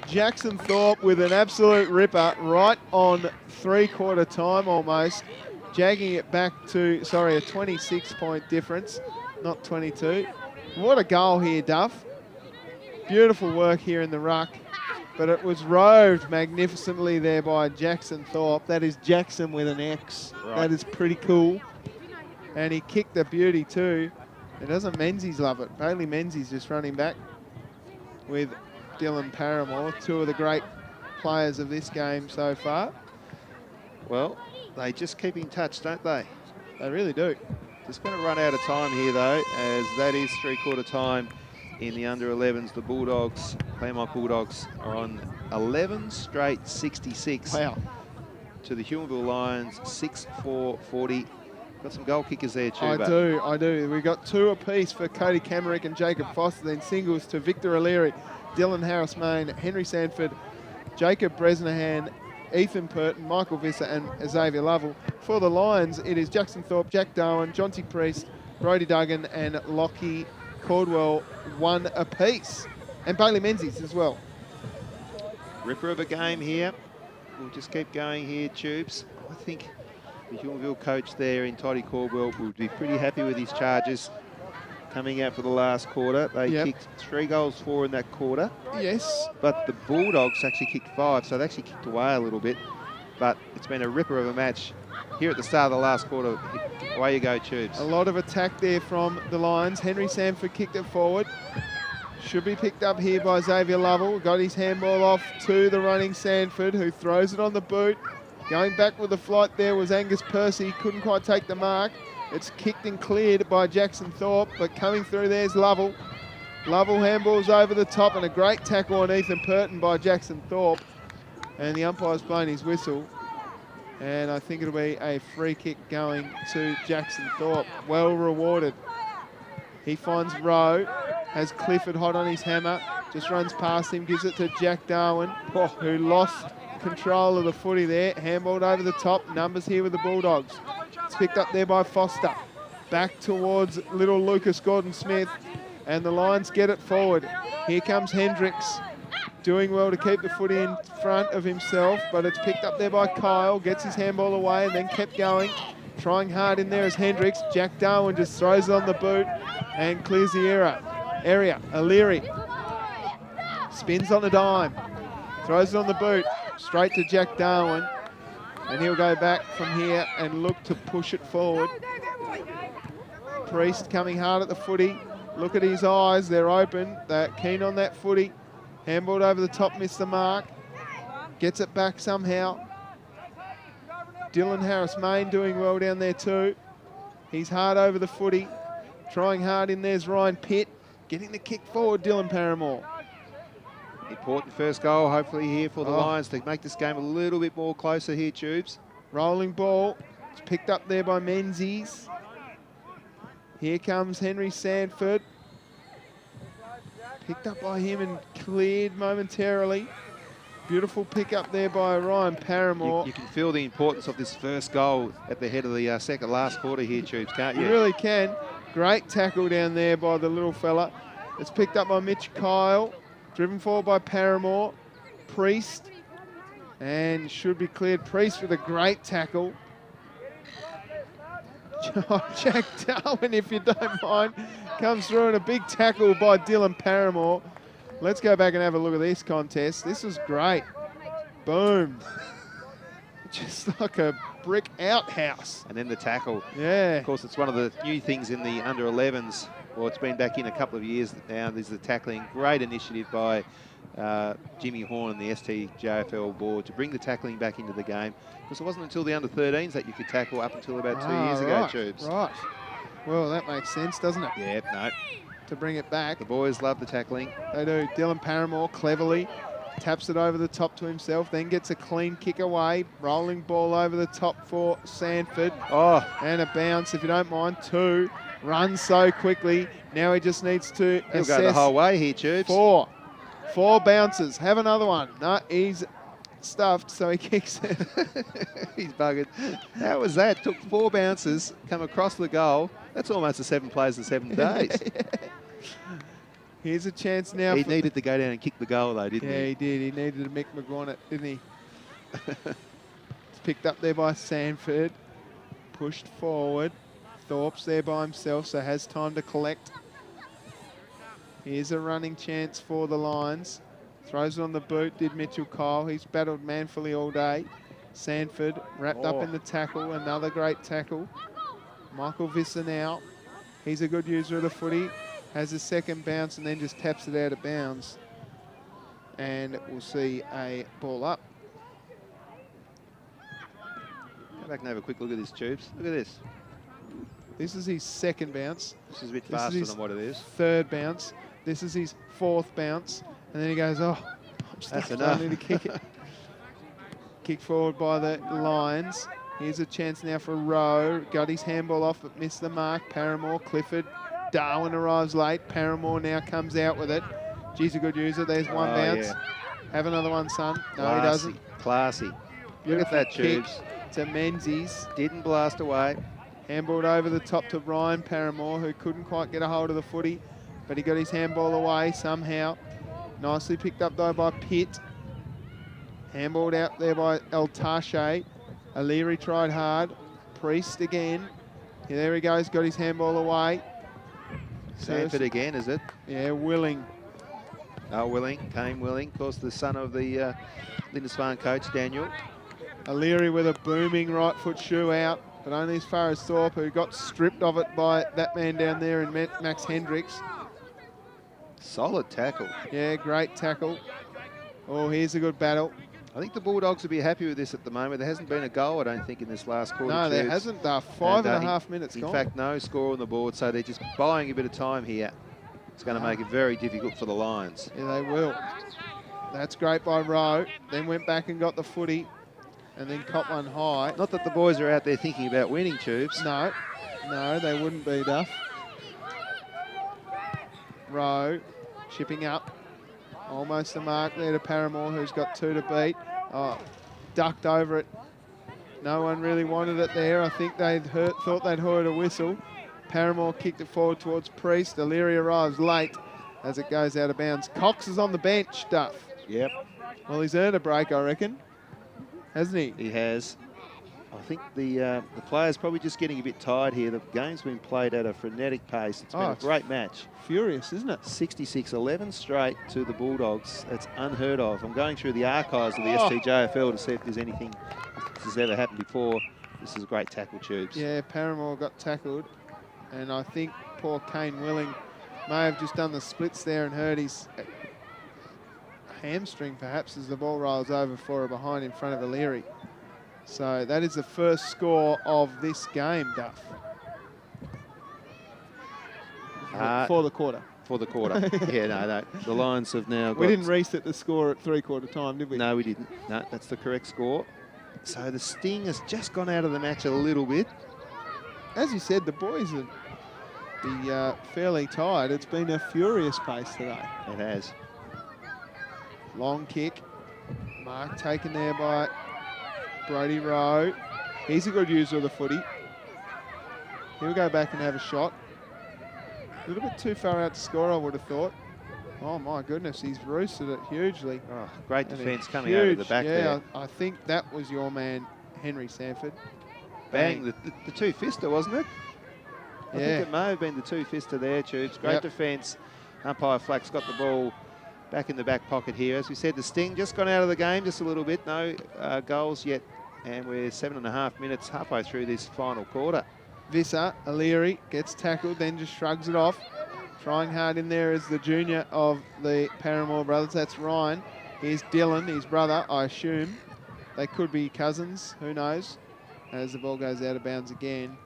Jackson Thorpe with an absolute ripper right on three-quarter time almost, jagging it back to, sorry, a 26-point difference, not 22. What a goal here, Duff. Beautiful work here in the ruck, but it was roved magnificently there by Jackson Thorpe. That is Jackson with an X. Right. That is pretty cool. And he kicked the beauty too. And doesn't Menzies love it? Bailey Menzies just running back with Dylan Paramore, two of the great players of this game so far. Well, they just keep in touch, don't they? They really do. Just going to run out of time here, though, as that is three-quarter time in the under-11s. The Bulldogs, Claremont Bulldogs, are on 11 straight 66. Wow. To the Huonville Lions, 6-4-40. Got some goal kickers there too. I do. We got two apiece for Cody Camerick and Jacob Foster, then singles to Victor O'Leary, Dylan Harris-Main, Henry Sanford, Jacob Bresnahan, Ethan Purton, Michael Visser and Xavier Lovell. For the Lions, it is Jackson Thorpe, Jack Darwin, Jonty Priest, Brodie Duggan and Lockie Caldwell, one apiece. And Bailey Menzies as well. Ripper of a game here. We'll just keep going here, Tubes. I think the Huonville coach there in Toddy Caldwell will be pretty happy with his charges coming out for the last quarter. They kicked 3 goals for in that quarter. Yes. But the Bulldogs actually kicked 5, so they actually kicked away a little bit. But it's been a ripper of a match here at the start of the last quarter. Away you go, Tubes. A lot of attack there from the Lions. Henry Sanford kicked it forward. Should be picked up here by Xavier Lovell. Got his handball off to the running Sanford, who throws it on the boot. Going back with the flight there was Angus Percy. Couldn't quite take the mark. It's kicked and cleared by Jackson Thorpe, but coming through there's Lovell. Lovell handballs over the top and a great tackle on Ethan Purton by Jackson Thorpe. And the umpire's blown his whistle. And I think it'll be a free kick going to Jackson Thorpe. Well rewarded. He finds Rowe, has Clifford hot on his hammer, just runs past him, gives it to Jack Darwin, who lost control of the footy there, handballed over the top, numbers here with the Bulldogs. It's picked up there by Foster. Back towards little Lucas Gordon-Smith, and the Lions get it forward. Here comes Hendricks, doing well to keep the footy in front of himself, but it's picked up there by Kyle, gets his handball away and then kept going. Trying hard in there is Hendricks. Jack Darwin just throws it on the boot and clears the area. O'Leary spins on the dime, throws it on the boot, straight to Jack Darwin, and he'll go back from here and look to push it forward. Priest coming hard at the footy. Look at his eyes, they're open. They're keen on that footy. Handballed over the top, missed the mark. Gets it back somehow. Dylan Harris-Main doing well down there too. He's hard over the footy. Trying hard in there's Ryan Pitt. Getting the kick forward, Dylan Paramore. Important first goal, hopefully, here for the Lions to make this game a little bit more closer here, Tubes. Rolling ball. It's picked up there by Menzies. Here comes Henry Sanford. Picked up by him and cleared momentarily. Beautiful pick up there by Ryan Paramore. You can feel the importance of this first goal at the head of the last quarter here, Tubes, can't you? You really can. Great tackle down there by the little fella. It's picked up by Mitch Kyle. Driven forward by Paramore. Priest. And should be cleared. Priest with a great tackle. Jack Darwin, if you don't mind, comes through in a big tackle by Dylan Paramore. Let's go back and have a look at this contest. This is great. Boom. Just like a brick outhouse. And then the tackle. Yeah. Of course, it's one of the new things in the under-11s. Well, it's been back in a couple of years now. There's the tackling. Great initiative by Jimmy Horn and the STJFL board to bring the tackling back into the game. Because it wasn't until the under-13s that you could tackle up until about 2 years ago, Tubes. Right. Well, that makes sense, doesn't it? Yeah, no. To bring it back. The boys love the tackling. They do. Dylan Paramore cleverly taps it over the top to himself, then gets a clean kick away. Rolling ball over the top for Sanford. Oh. And a bounce, if you don't mind. 2. Runs so quickly. Now he just needs to He'll assess. go the whole way here, Tubes. 4. 4 bounces. Have another one. No, he's stuffed, so he kicks it. He's buggered. How was that? Took 4 bounces, come across the goal. That's almost the 7 plays in 7 days. Here's a chance now. He needed to go down and kick the goal, though, didn't he? Yeah, he did. He needed to Mick McGraw it, didn't he? It's picked up there by Sanford. Pushed forward. Thorpe's there by himself, so has time to collect. Here's a running chance for the Lions. Throws it on the boot, did Mitchell Kyle. He's battled manfully all day. Sanford wrapped up in the tackle. Another great tackle. Michael Visser now. He's a good user of the footy. Has a second bounce and then just taps it out of bounds. And we'll see a ball up. Go back and have a quick look at this, Tubes. Look at this. This is his second bounce. This is a bit faster than what it is. Third bounce. This is his fourth bounce. And then he goes, oh, I'm That's enough. to kick it. Kick forward by the Lions. Here's a chance now for Rowe. Got his handball off but missed the mark. Paramore, Clifford. Darwin arrives late. Paramore now comes out with it. Geez, a good user. There's one bounce. Yeah. Have another one, son. No, Classy. he doesn't. Classy. Look at that, Tubes. To Menzies. Didn't blast away. Handballed over the top to Ryan Paramore, who couldn't quite get a hold of the footy, but he got his handball away somehow. Nicely picked up, though, by Pitt. Handballed out there by El Tache. O'Leary tried hard. Priest again. Yeah, there he goes, got his handball away. Sanford again, is it? Yeah, Willing. Oh, Willing. Kane Willing. Of course, the son of the Lindisfarne coach, Daniel. O'Leary with a booming right foot shoe out, but only as far as Thorpe, who got stripped of it by that man down there in Max Hendricks. Solid tackle. Yeah, great tackle. Oh, here's a good battle. I think the Bulldogs will be happy with this at the moment. There hasn't been a goal, I don't think, in this last quarter. No, there hasn't. Five and a half minutes in gone. In fact, no score on the board, so they're just buying a bit of time here. It's going to make it very difficult for the Lions. Yeah, they will. That's great by Rowe. Then went back and got the footy and then caught one high. Not that the boys are out there thinking about winning, Tubes. No, they wouldn't be, Duff. Rowe chipping up. Almost a mark there to Paramore, who's got two to beat. Oh, ducked over it. No one really wanted it there. I think thought they'd heard a whistle. Paramore kicked it forward towards Priest. O'Leary arrives late as it goes out of bounds. Cox is on the bench, Duff. Yep. Well, he's earned a break, I reckon. Hasn't he? He has. I think the players probably just getting a bit tired here. The game's been played at a frenetic pace. It's been a great match. Furious, isn't it? 66-11 straight to the Bulldogs. That's unheard of. I'm going through the archives of the STJFL to see if there's anything this has ever happened before. This is a great tackle, Tubes. Yeah, Paramore got tackled. And I think poor Kane Willing may have just done the splits there and hurt his hamstring, perhaps, as the ball rolls over for a behind in front of O'Leary. So that is the first score of this game, Duff. For the quarter. For the quarter. Yeah, no. The Lions have now got... We didn't reset the score at three-quarter time, did we? No, we didn't. No, that's the correct score. So the sting has just gone out of the match a little bit. As you said, the boys are fairly tired. It's been a furious pace today. It has. Long kick. Mark taken there by Brody Rowe. He's a good user of the footy. He'll go back and have a shot. A little bit too far out to score, I would have thought. Oh, my goodness, he's roosted it hugely. Oh, great defence coming out of the back there. Yeah, I think that was your man, Henry Sanford. Bang, the two-fister, wasn't it? I think it may have been the two-fister there, Tubes. Great defence. Umpire Flack's got the ball back in the back pocket here. As we said, the sting just gone out of the game just a little bit. No goals yet. And we're 7.5 minutes halfway through this final quarter. Visser, O'Leary, gets tackled, then just shrugs it off. Trying hard in there is the junior of the Paramore brothers. That's Ryan. Here's Dylan, his brother, I assume. They could be cousins, who knows? As the ball goes out of bounds again,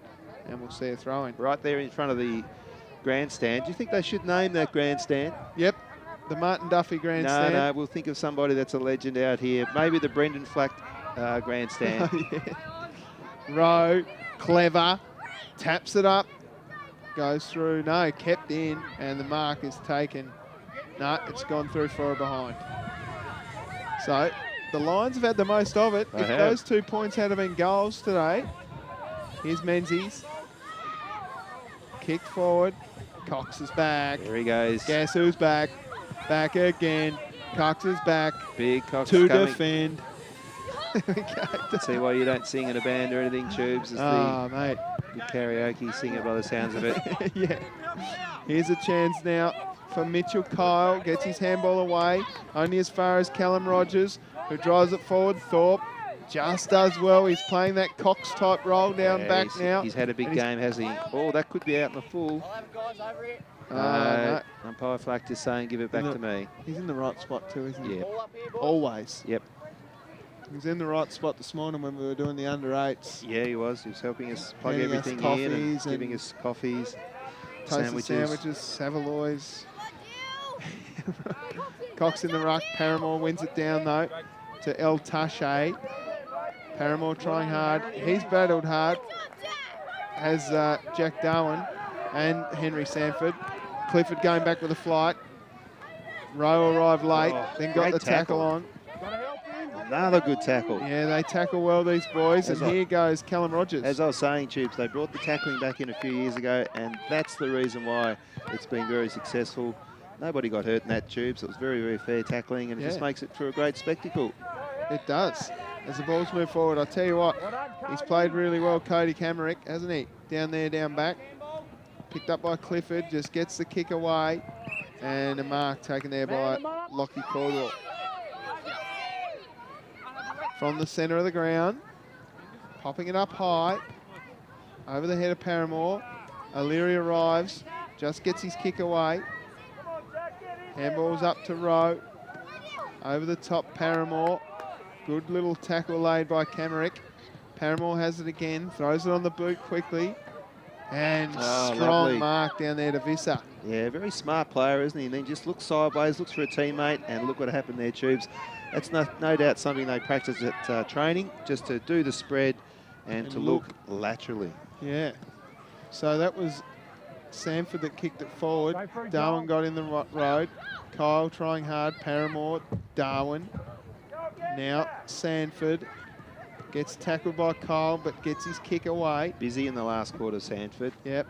and we'll see a throw-in. Right there in front of the grandstand. Do you think they should name that grandstand? Yep, the Martin Duffy grandstand. No, we'll think of somebody that's a legend out here. Maybe the Brendan Flack grandstand. Rowe, clever, taps it up, goes through. No, kept in, and the mark is taken. No, it's gone through for a behind. So the Lions have had the most of it. If those 2 points had been goals today. Here's Menzies. Kicked forward. Cox is back. There he goes. Guess who's back? Back again. Cox is back. Big Cox to coming. defend. See why you don't sing in a band or anything, Tubes. It's mate. the karaoke singer by the sounds of it. Yeah. Here's a chance now for Mitchell Kyle. Gets his handball away. Only as far as Callum Rogers, who drives it forward. Thorpe just does well. He's playing that Cox-type roll down back now. He's had a big game, hasn't he? Oh, that could be out in the full. No. Umpire Flack just saying, give it back to me. He's in the right spot too, isn't he? Yeah. Always. Yep. He was in the right spot this morning when we were doing the under-8s. Yeah, he was. He was helping us plug Getting everything us in and giving us coffees, sandwiches, Saveloys. Cox in the ruck. Paramore wins it down, though, to El Tache. Paramore trying hard. He's battled hard, as Jack Darwin and Henry Sanford. Clifford going back with a flight. Rowe arrived late, then got the tackle on. Another good tackle. Yeah, they tackle well, these boys. And here goes Callum Rogers. As I was saying, Tubes, they brought the tackling back in a few years ago, and that's the reason why it's been very successful. Nobody got hurt in that, Tubes. It was very, very fair tackling, and it just makes it for a great spectacle. It does. As the balls move forward, I'll tell you what, he's played really well, Cody Camerick, hasn't he? Down there, down back. Picked up by Clifford, just gets the kick away. And a mark taken there by Lockie Caldwell. From the centre of the ground, popping it up high, over the head of Paramore. O'Leary arrives, just gets his kick away. Handball's up to Rowe. Over the top, Paramore. Good little tackle laid by Camerick. Paramore has it again, throws it on the boot quickly. And strong mark down there to Visser. Yeah, very smart player, isn't he? And then just looks sideways, looks for a teammate, and look what happened there, Tubes. That's no doubt something they practice at training, just to do the spread and to look laterally. Yeah. So that was Sanford that kicked it forward. Darwin got in the road. Kyle trying hard. Paramore, Darwin. Now Sanford gets tackled by Kyle, but gets his kick away. Busy in the last quarter, Sanford. Yep.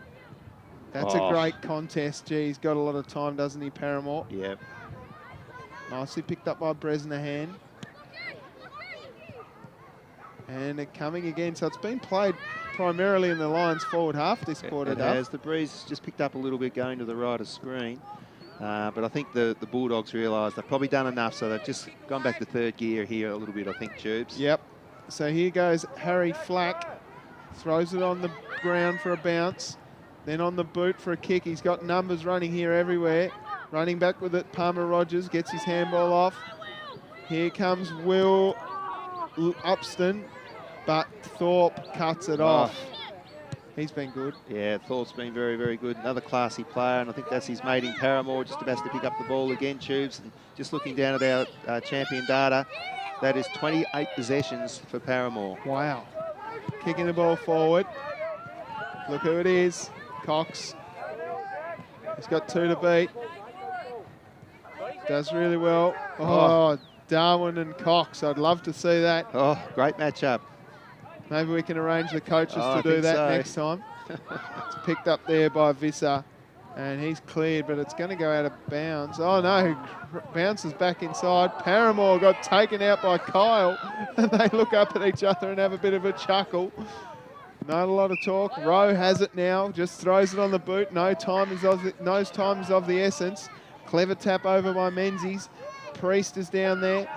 That's a great contest. Gee, he's got a lot of time, doesn't he, Paramore? Yep. Nicely picked up by Bresnahan. And it coming again. So it's been played primarily in the Lions forward half this quarter, Duff. As the breeze just picked up a little bit going to the right of screen. But I think the Bulldogs realised they've probably done enough, so they've just gone back to third gear here a little bit, I think, Tubes. Yep. So here goes Harry Flack. Throws it on the ground for a bounce. Then on the boot for a kick. He's got numbers running here everywhere. Running back with it, Palmer Rogers gets his handball off. Here comes Will Upston, but Thorpe cuts it off. He's been good. Yeah, Thorpe's been very, very good. Another classy player, and I think that's his mate in Paramore, just about to pick up the ball again, Tubes. And just looking down at our champion data, that is 28 possessions for Paramore. Wow. Kicking the ball forward. Look who it is. Cox. He's got 2 to beat. Does really well. Oh, Darwin and Cox. I'd love to see that. Oh, great matchup. Maybe we can arrange the coaches to do that next time. It's picked up there by Visser. And he's cleared, but it's going to go out of bounds. Oh, no. Bounces back inside. Paramore got taken out by Kyle. And they look up at each other and have a bit of a chuckle. Not a lot of talk. Rowe has it now. Just throws it on the boot. No time is of the essence. Clever tap over by Menzies. Priest is down there.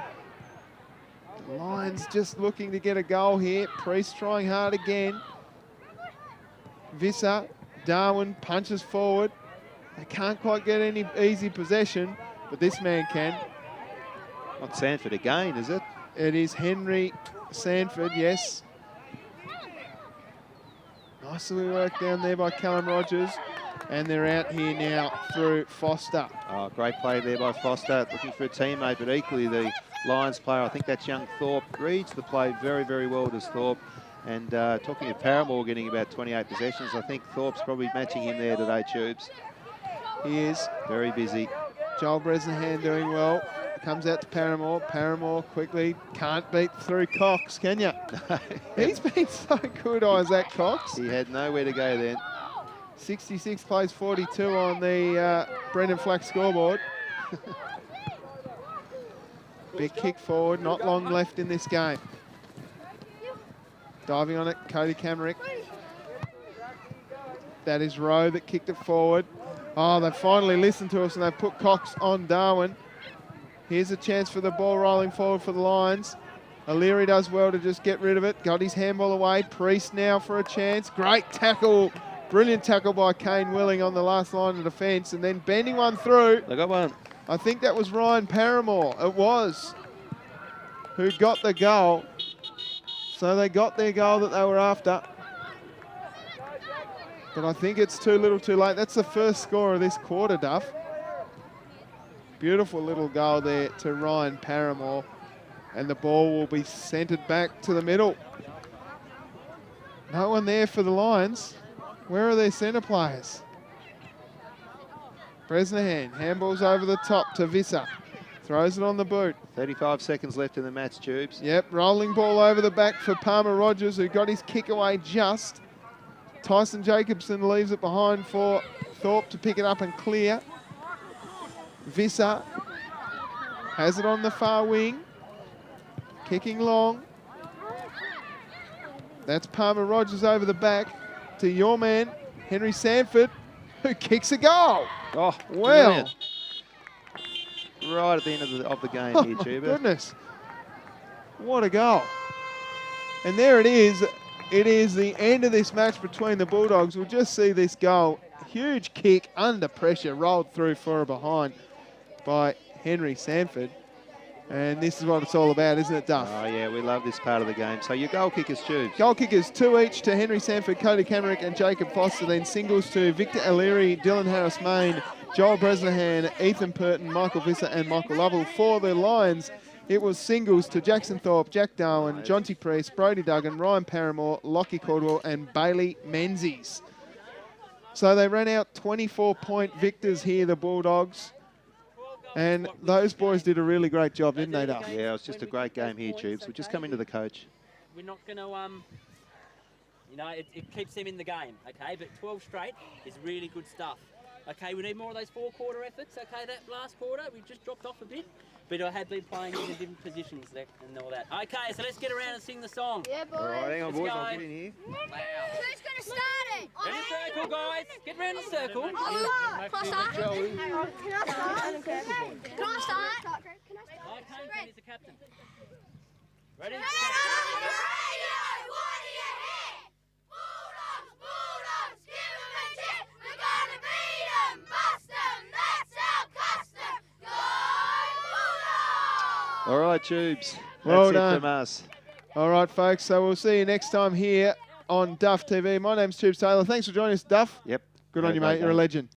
The Lions just looking to get a goal here. Priest trying hard again. Visser, Darwin punches forward. They can't quite get any easy possession, but this man can. Not Sanford again, is it? It is Henry Sanford, yes. Nicely worked down there by Callum Rogers. And they're out here now through Foster. Oh, great play there by Foster, looking for a teammate, but equally the Lions player, I think that's young Thorpe, reads the play very, very well, does Thorpe. And talking of Paramore getting about 28 possessions, I think Thorpe's probably matching him there today, Tubes. He is. Very busy. Joel Bresnahan doing well. Comes out to Paramore. Paramore quickly can't beat through Cox, can you? He's been so good, Isaac Cox. He had nowhere to go then. 66 plays 42 on the Brendan Flack scoreboard. Big kick forward, not long left in this game. Diving on it, Cody Camerick. That is Rowe that kicked it forward. Oh, they've finally listened to us and they've put Cox on Darwin. Here's a chance for the ball rolling forward for the Lions. O'Leary does well to just get rid of it. Got his handball away. Priest now for a chance. Great tackle. Brilliant tackle by Kane Willing on the last line of defence. And then bending one through. They got one. I think that was Ryan Paramore. It was. Who got the goal. So they got their goal that they were after. But I think it's too little too late. That's the first score of this quarter, Duff. Beautiful little goal there to Ryan Paramore. And the ball will be centred back to the middle. No one there for the Lions. Where are their centre players? Bresnahan, handballs over the top to Visser. Throws it on the boot. 35 seconds left in the match, Tubes. Yep, rolling ball over the back for Palmer Rogers, who got his kick away just. Tyson Jacobson leaves it behind for Thorpe to pick it up and clear. Visser has it on the far wing. Kicking long. That's Palmer Rogers over the back to your man, Henry Sanford, who kicks a goal. Oh, well. Brilliant. Right at the end of the game here, Tuber. Goodness. What a goal. And there it is. It is the end of this match between the Bulldogs. We'll just see this goal. Huge kick under pressure, rolled through for a behind by Henry Sanford. And this is what it's all about, isn't it, Duff? Oh, yeah, we love this part of the game. So your goal kickers, Tubes. Goal kickers, 2 each to Henry Sanford, Cody Camerick and Jacob Foster. Then singles to Victor O'Leary, Dylan Harris-Main, Joel Bresnahan, Ethan Purton, Michael Visser and Michael Lovell. For the Lions, it was singles to Jackson Thorpe, Jack Darwin, Jonty Priest, Brody Duggan, Ryan Paramore, Lockie Caldwell and Bailey Menzies. So they ran out 24-point victors here, the Bulldogs. And those boys did a really great job, didn't they, Duff? Yeah, it was just a great game here, Tubes. We just come into the coach. We're not going to, you know, it keeps them in the game, okay? But 12 straight is really good stuff. Okay, we need more of those four-quarter efforts, okay? That last quarter, we just dropped off a bit. But I had been playing in the different positions and all that. Okay, so let's get around and sing the song. Yeah, boys. All right, hang on, Let's boys. go. I'll get in here. Who's going to start it? Ready circle, guys. Get round the circle. Can I start? Can I start? Can I start? Mike Haynes is the captain. Ready? What do you hear? Bulldogs, Bulldogs, give them a tip. We're going to beat them, bust them. That's our custom. Go Bulldogs! All right, Tubes. Well That's done. it from us. All right, folks. So we'll see you next time here on Duff TV. My name's Tubes Taylor. Thanks for joining us, Duff. Yep. Good on you, mate. You're a legend.